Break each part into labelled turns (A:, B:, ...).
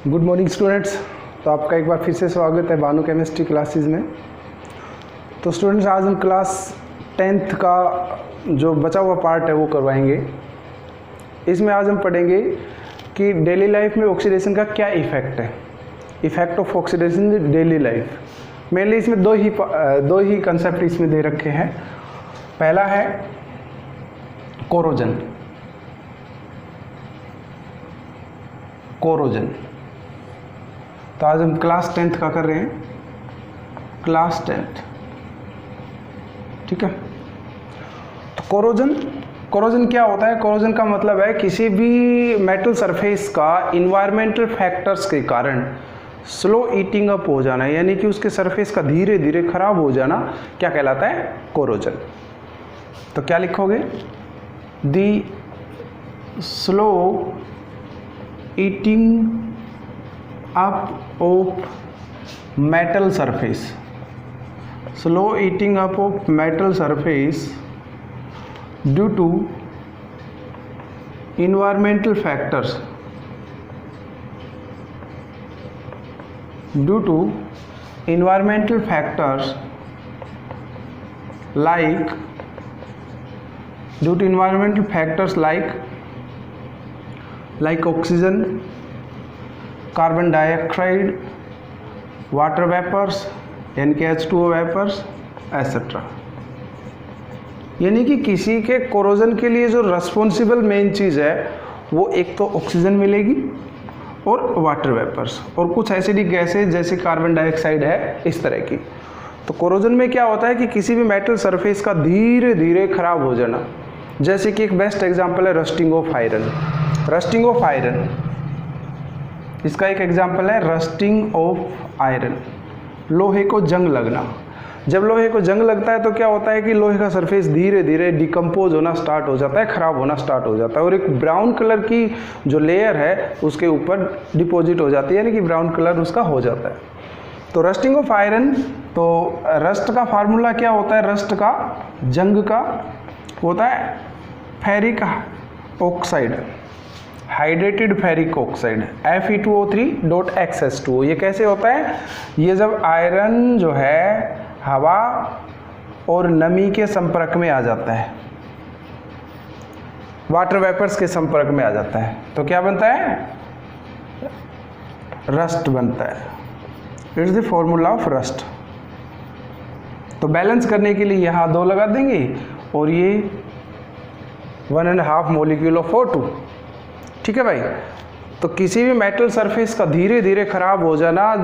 A: Good morning students. तो आपका एक बार फिर से स्वागत है बानो केमिस्ट्री क्लासेस में। तो स्टूडेंट्स आज हम क्लास 10th का जो बचा हुआ पार्ट है वो करवाएंगे। इसमें आज हम पढ़ेंगे कि डेली लाइफ में ऑक्सीडेशन का क्या इफ़ेक्ट है, effect of oxidation in daily life. Mainly इसमें दो ही कंसेप्ट इसमें दे रखे हैं। पहला है कोरोजन। तो आज हम क्लास 10th का कर रहे हैं, क्लास 10th, ठीक है। तो कोरोजन क्या होता है? कोरोजन का मतलब है किसी भी मेटल सरफेस का इन्वायरमेंटल फैक्टर्स के कारण स्लो ईटिंग अप हो जाना, यानी कि उसके सरफेस का धीरे धीरे खराब हो जाना, क्या कहलाता है? कोरोजन। तो क्या लिखोगे? The slow eating up of metal surface, slow eating up of metal surface due to environmental factors, like oxygen, carbon dioxide, water vapours यानी कि H2O वेपर्स एसेट्रा। यानी कि किसी के कोरोजन के लिए जो रिस्पॉन्सिबल मेन चीज़ है वो एक तो ऑक्सीजन मिलेगी और वाटर वेपर्स और कुछ एसिडिक गैसेज जैसे कार्बन डाइऑक्साइड है, इस तरह की। तो कोरोजन में क्या होता है कि किसी भी मेटल सरफेस का धीरे धीरे खराब हो जाना, जैसे कि एक बेस्ट एग्जांपल है रस्टिंग ऑफ आयरन। इसका एक एग्जाम्पल है रस्टिंग ऑफ आयरन, लोहे को जंग लगना। जब लोहे को जंग लगता है तो क्या होता है कि लोहे का सरफेस धीरे धीरे डिकम्पोज होना स्टार्ट हो जाता है, खराब होना स्टार्ट हो जाता है और एक ब्राउन कलर की जो लेयर है उसके ऊपर डिपॉजिट हो जाती है, यानी कि ब्राउन कलर उसका हो जाता है। तो रस्टिंग ऑफ आयरन, तो रस्ट का फार्मूला क्या होता है? रस्ट का, जंग का होता है ferric oxide, hydrated ferric oxide Fe2O3.XH2O। ये कैसे होता है? ये जब आयरन जो है हवा और नमी के संपर्क में आ जाता है, वाटर वेपर्स के संपर्क में आ जाता है, तो क्या बनता है? रस्ट बनता है। It's the formula of rust. तो बैलेंस करने के लिए यहाँ 2 लगा देंगे और ये 1.5 मॉलिक्यूल ऑफ O2, ठीक है भाई। तो किसी भी मेटल सरफेस का धीरे धीरे खराब हो जाना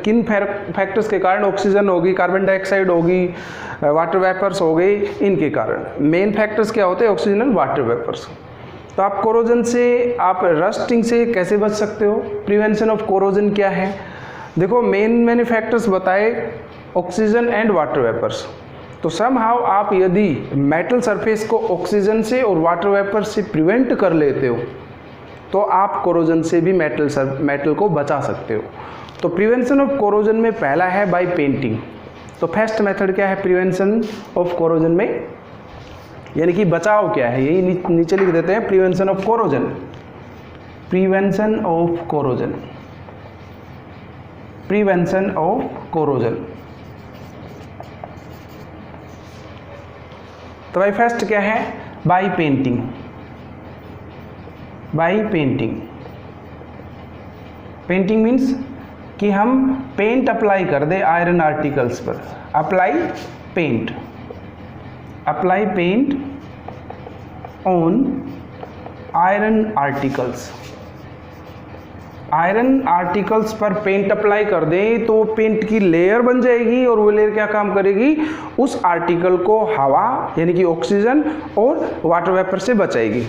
A: किन फैक्टर्स के कारण? ऑक्सीजन होगी, कार्बन डाइऑक्साइड होगी, वाटर वेपर्स हो गई, इनके कारण। मेन फैक्टर्स क्या होते हैं? Oxygen and water vapours. तो आप कोरोजन से, आप रस्टिंग से कैसे बच सकते हो? प्रिवेंशन ऑफ कोरोजन क्या है? देखो मैंने फैक्टर्स बताए ऑक्सीजन एंड वाटर वेपर्स। तो समहाउ आप यदि मेटल सरफेस को ऑक्सीजन से और वाटर वेपर से प्रिवेंट कर लेते हो तो आप कोरोजन से भी मेटल को बचा सकते हो। तो प्रिवेंशन ऑफ कोरोजन में पहला है बाय पेंटिंग। तो फर्स्ट मेथड क्या है प्रिवेंशन ऑफ कोरोजन में, यानी कि बचाव क्या है, यही नीचे लिख देते हैं, प्रिवेंशन ऑफ कोरोजन। तो भाई फर्स्ट क्या है? By painting. पेंटिंग मीन्स कि हम पेंट अप्लाई कर दे आयरन आर्टिकल्स पर। Apply paint on iron articles पर पेंट अप्लाई कर दें तो पेंट की लेयर बन जाएगी और वो लेयर क्या काम करेगी? उस आर्टिकल को हवा यानी कि ऑक्सीजन और वाटर वेपर से बचाएगी।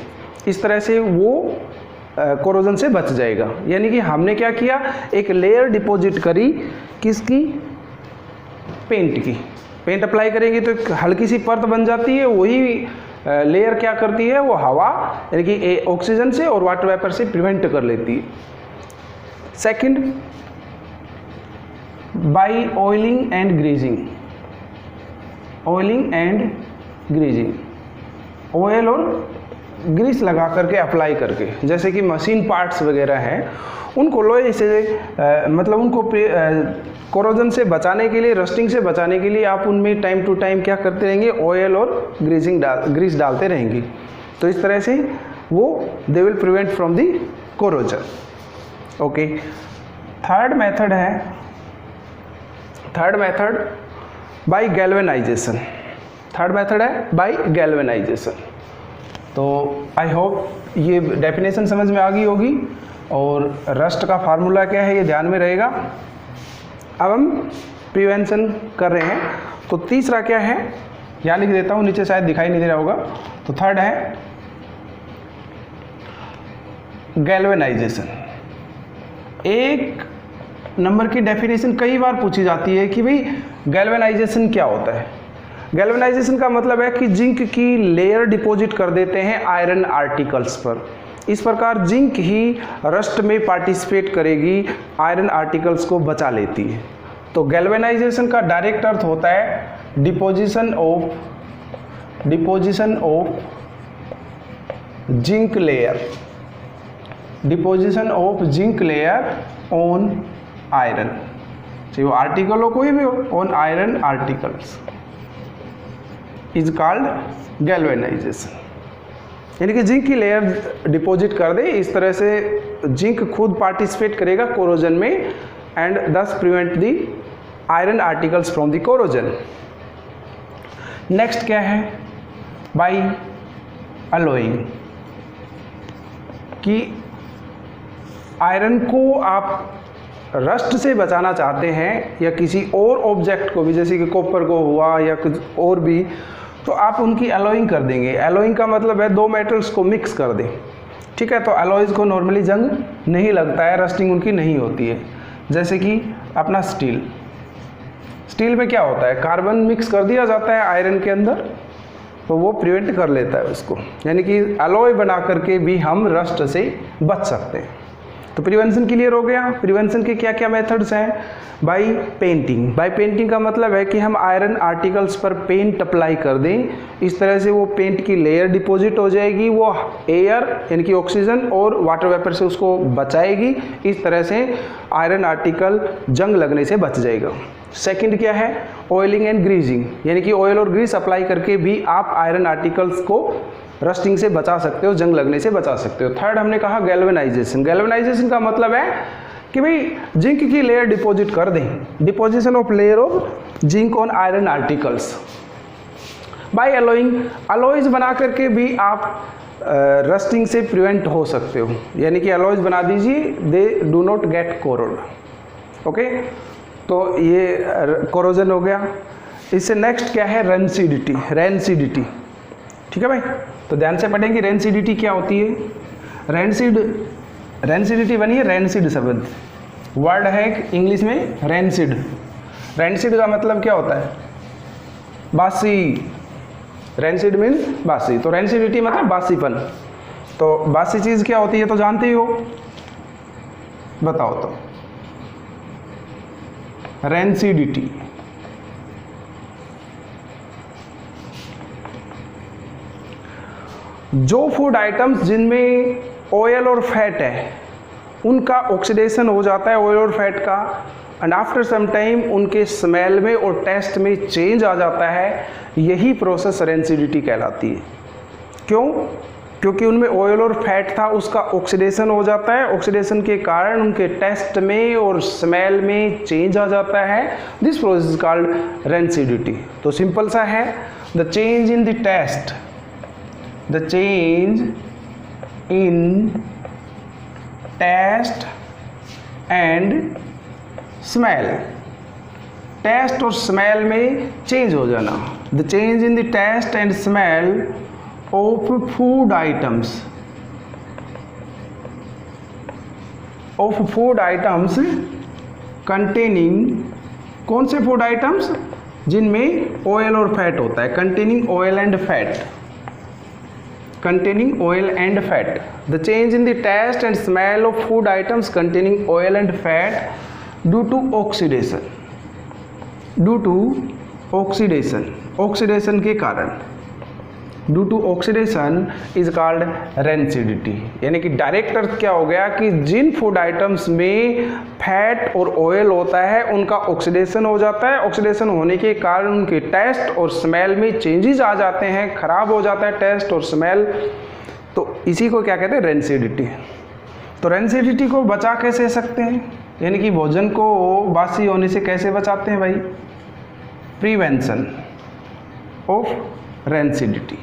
A: इस तरह से वो कोरोजन से बच जाएगा। यानी कि हमने क्या किया? एक लेयर डिपॉजिट करी, किसकी? पेंट की। पेंट अप्लाई करेंगे तो एक हल्की सी परत बन जाती है, वही लेयर क्या करती है? वो हवा यानी कि ऑक्सीजन से और वाटर वेपर से प्रिवेंट कर लेती है। Second, by oiling and greasing. Oil और ग्रीस लगा करके अप्लाई करके, जैसे कि मशीन पार्ट्स वगैरह हैं उनको लोहे से मतलब उनको कोरोजन से बचाने के लिए, रस्टिंग से बचाने के लिए आप उनमें टाइम टू टाइम क्या करते रहेंगे, ऑयल और ग्रीस डालते रहेंगे। तो इस तरह से वो they will prevent from the corrosion. Okay, third method by galvanisation. Third method है बाय गैल्वेनाइजेशन। तो आई होप ये डेफिनेशन समझ में आ गई होगी और रस्ट का फार्मूला क्या है ये ध्यान में रहेगा। अब हम प्रिवेंशन कर रहे हैं, तो तीसरा क्या है यहाँ लिख देता हूँ, नीचे शायद दिखाई नहीं दे रहा होगा। तो थर्ड है गैल्वेनाइजेशन। एक नंबर की डेफिनेशन कई बार पूछी जाती है कि भाई गैल्वेनाइजेशन क्या होता है। गैल्वेनाइजेशन का मतलब है कि जिंक की लेयर डिपॉजिट कर देते हैं आयरन आर्टिकल्स पर। इस प्रकार जिंक ही रस्ट में पार्टिसिपेट करेगी, आयरन आर्टिकल्स को बचा लेती है। तो गैल्वेनाइजेशन का डायरेक्ट अर्थ होता है deposition of zinc layer, deposition of zinc layer on iron, चाहे वो आर्टिकल हो कोई भी हो, on iron articles is called galvanisation. यानी कि जिंक की लेयर डिपॉजिट कर दे, इस तरह से जिंक खुद पार्टिसिपेट करेगा कोरोजन में एंड दस prevent the iron articles from the corrosion. Next क्या है, बाय अलोइंग, कि आयरन को आप रस्ट से बचाना चाहते हैं या किसी और ऑब्जेक्ट को भी, जैसे कि कॉपर को हुआ या कुछ और भी, तो आप उनकी एलोइंग कर देंगे। एलोइंग का मतलब है दो मेटल्स को मिक्स कर दें, ठीक है। तो एलॉयज़ को नॉर्मली जंग नहीं लगता है, रस्टिंग उनकी नहीं होती है। जैसे कि अपना स्टील में क्या होता है, कार्बन मिक्स कर दिया जाता है आयरन के अंदर, तो वो प्रिवेंट कर लेता है उसको। यानी कि अलॉय बना करके भी हम रस्ट से बच सकते हैं। तो प्रिवेंशन क्लियर हो गया। प्रिवेंशन के क्या क्या मेथड्स हैं, बाय पेंटिंग। बाय पेंटिंग का मतलब है कि हम आयरन आर्टिकल्स पर पेंट अप्लाई कर दें, इस तरह से वो पेंट की लेयर डिपॉजिट हो जाएगी, वो एयर यानी कि ऑक्सीजन और वाटर वेपर से उसको बचाएगी, इस तरह से आयरन आर्टिकल जंग लगने से बच जाएगा। सेकंड क्या है, ऑयलिंग एंड ग्रीजिंग, यानी कि ऑयल और ग्रीस अप्लाई करके भी आप आयरन आर्टिकल्स को रस्टिंग से बचा सकते हो, जंग लगने से बचा सकते हो। थर्ड हमने कहा गैल्वेनाइजेशन। गैल्वेनाइजेशन का मतलब है कि भाई जिंक की लेयर डिपॉजिट कर दें, deposition of layer of zinc on iron articles. By alloying, alloys बना करके भी आप रस्टिंग से प्रिवेंट हो सकते हो, यानी कि अलॉयज बना दीजिए, they do not gate corrode. Okay, तो ये कोरोजन हो गया। इससे नेक्स्ट क्या है, रेनसिडिटी। ठीक है भाई, तो ध्यान से पढ़ेंगे रेनसिडिटी क्या होती है। रेनसिडिटी बनी है रेनसिड शब्द, वर्ड है इंग्लिश में रेनसिड। रेनसिड का मतलब क्या होता है, बासी। रेनसिड मीन्स बासी, तो रेनसिडिटी मतलब बासीपन। तो बासी चीज़ क्या होती है तो जानते ही हो, बताओ तो। रेनसिडिटी जो फूड आइटम्स जिनमें ऑयल और फैट है उनका ऑक्सीडेशन हो जाता है, ऑयल और फैट का, एंड आफ्टर सम टाइम उनके स्मेल में और टेस्ट में चेंज आ जाता है, यही प्रोसेस रेनसिडिटी कहलाती है। क्यों? क्योंकि उनमें ऑयल और फैट था, उसका ऑक्सीडेशन हो जाता है, ऑक्सीडेशन के कारण उनके टेस्ट में और स्मेल में चेंज आ जाता है। This process is called rancidity. तो सिंपल सा है, the change in the taste, the change in taste and smell, taste और स्मेल में चेंज हो जाना। The change in the taste and smell of food items containing, कौन से food items जिनमें ऑयल और फैट होता है, containing oil and fat, containing oil and fat. The change in the taste and smell of food items containing oil and fat due to oxidation, oxidation के कारण, due to oxidation is called rancidity. यानी कि direct अर्थ क्या हो गया कि जिन food items में fat और ऑयल होता है उनका ऑक्सीडेशन हो जाता है, ऑक्सीडेशन होने के कारण उनके टेस्ट और स्मेल में चेंजेस आ जाते हैं, खराब हो जाता है टेस्ट और स्मेल, तो इसी को क्या कहते हैं, रेंसिडिटी। तो रेंसिडिटी को बचा कैसे सकते हैं, यानी कि भोजन को बासी होने से कैसे बचाते हैं भाई, प्रिवेंशन ऑफ रेंसिडिटी।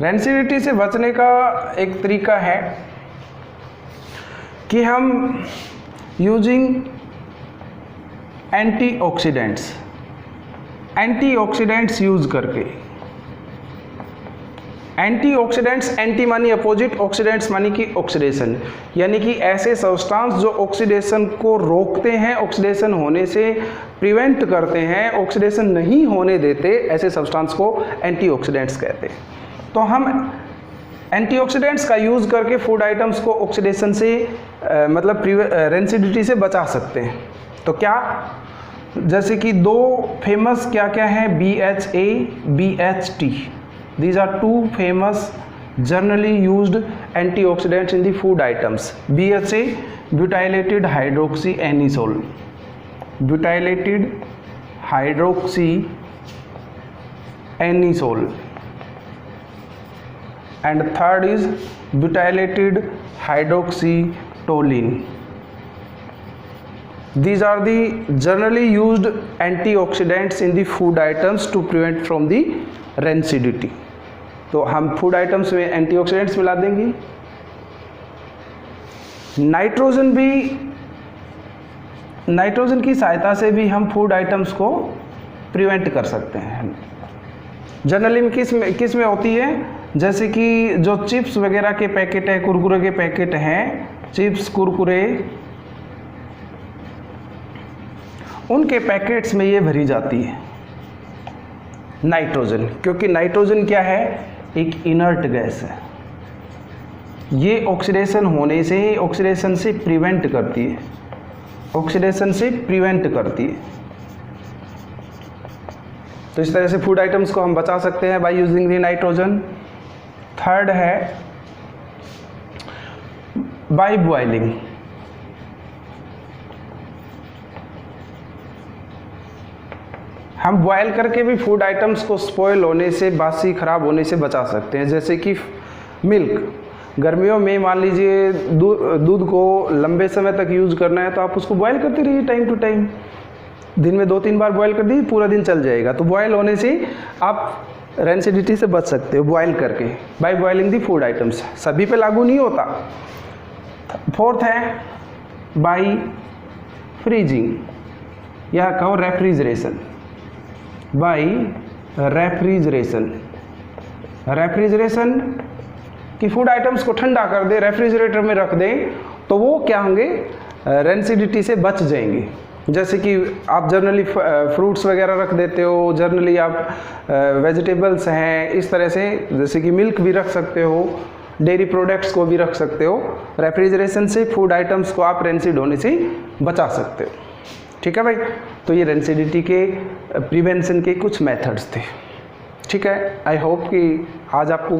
A: रेंसिडिटी से बचने का एक तरीका है कि हम यूजिंग एंटीऑक्सीडेंट्स यूज करके, एंटीऑक्सीडेंट्स, एंटी मानी अपोजिट, ऑक्सीडेंट्स मानी कि ऑक्सीडेशन, यानी कि ऐसे सब्सटेंस जो ऑक्सीडेशन को रोकते हैं, ऑक्सीडेशन होने से प्रिवेंट करते हैं, ऑक्सीडेशन नहीं होने देते, ऐसे सब्सटेंस को एंटीऑक्सीडेंट्स कहते हैं। तो हम एंटीऑक्सीडेंट्स का यूज़ करके फूड आइटम्स को ऑक्सीडेशन से मतलब रेंसिडिटी से बचा सकते हैं। तो क्या, जैसे कि दो फेमस क्या क्या हैं, BHA, BHT, these are two famous generally used antioxidants in the food items. BHA, butylated hydroxyanisole, butylated hydroxyanisole, and third is butylated hydroxytoluene. These are the generally used antioxidants in the food items to prevent from the rancidity. तो हम food items में antioxidants मिला देंगे। Nitrogen की सहायता से भी हम फूड आइटम्स को प्रिवेंट कर सकते हैं। जनरली में किस में होती है, जैसे कि जो चिप्स वगैरह के पैकेट है, कुरकुरे के पैकेट हैं, चिप्स कुरकुरे, उनके पैकेट्स में ये भरी जाती है नाइट्रोजन, क्योंकि नाइट्रोजन क्या है, एक इनर्ट गैस है। ये ऑक्सीडेशन होने से, ऑक्सीडेशन से प्रिवेंट करती है, ऑक्सीडेशन से प्रिवेंट करती है। तो इस तरह से फूड आइटम्स को हम बचा सकते हैं by using the nitrogen. Third है बाय बॉइलिंग। हम बॉयल करके भी फूड आइटम्स को स्पॉइल होने से, बासी खराब होने से बचा सकते हैं। जैसे कि मिल्क, गर्मियों में मान लीजिए दूध को लंबे समय तक यूज़ करना है तो आप उसको बॉयल करते रहिए टाइम टू टाइम, दिन में 2-3 बार बॉयल कर दी, पूरा दिन चल जाएगा। तो बॉयल होने से आप रेंसिडिटी से बच सकते हो बॉयल करके, by boiling the food items. सभी पे लागू नहीं होता। फोर्थ है बाय फ्रीजिंग या कहो रेफ्रिजरेशन, बाय रेफ्रिजरेशन। रेफ्रिजरेशन कि फूड आइटम्स को ठंडा कर दे, रेफ्रिजरेटर में रख दें, तो वो क्या होंगे, रेंसिडिटी से बच जाएंगे। जैसे कि आप जनरली फ्रूट्स वगैरह रख देते हो, जनरली आप वेजिटेबल्स हैं, इस तरह से, जैसे कि मिल्क भी रख सकते हो, डेयरी प्रोडक्ट्स को भी रख सकते हो। रेफ्रिजरेशन से फूड आइटम्स को आप रेंसिड होने से बचा सकते हो। ठीक है भाई, तो ये रेंसिडिटी के प्रिवेंशन के कुछ मेथड्स थे। ठीक है, आई होप कि आज आपको